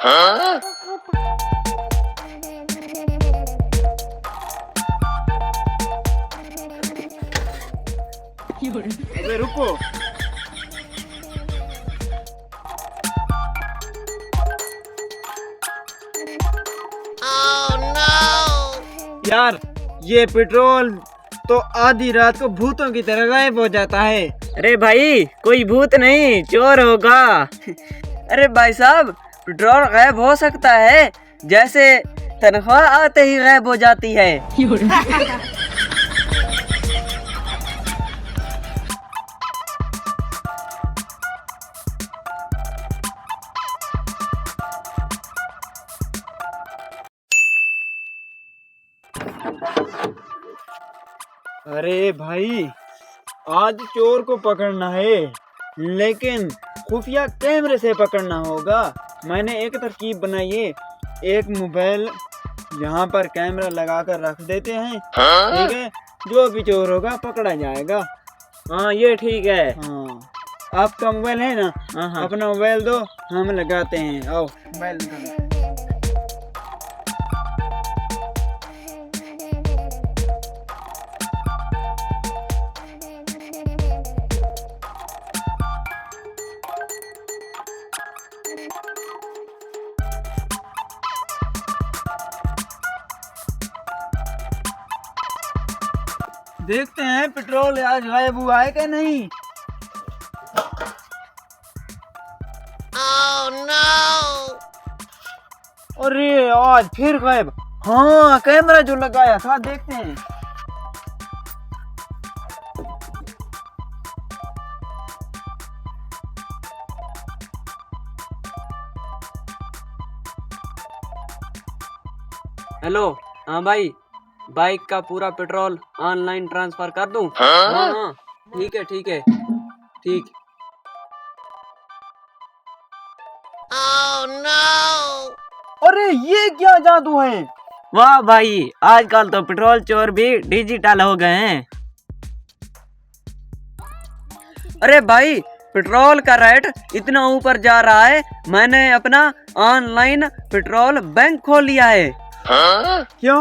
हाँ? अबे रुको। यार ये पेट्रोल तो आधी रात को भूतों की तरह गायब हो जाता है। अरे भाई कोई भूत नहीं, चोर होगा। अरे भाई साहब, पेट्रोल गायब हो सकता है जैसे तनख्वाह आते ही गायब हो जाती है। अरे भाई आज चोर को पकड़ना है, लेकिन खुफिया कैमरे से पकड़ना होगा। मैंने एक तरकीब बनाई है। एक मोबाइल यहाँ पर कैमरा लगा कर रख देते हैं, ठीक है? जो भी चोर होगा पकड़ा जाएगा। हाँ ये ठीक है। हाँ, आपका मोबाइल है ना? हाँ। अपना मोबाइल दो, हम लगाते हैं। आओ मोबाइल निकालो। देखते हैं पेट्रोल आज गायब हुआ है कि नहीं। अरे आज फिर गायब। हाँ, कैमरा जो लगाया था, देखते हैं। हेलो, हाँ भाई, बाइक का पूरा पेट्रोल ऑनलाइन ट्रांसफर कर दूं? हाँ हाँ, ठीक है ठीक है, ठीक। अरे ये क्या जादू है? वाह भाई, आजकल तो पेट्रोल चोर भी डिजिटल हो गए हैं। अरे भाई, पेट्रोल का रेट इतना ऊपर जा रहा है, मैंने अपना ऑनलाइन पेट्रोल बैंक खोल लिया है। क्या?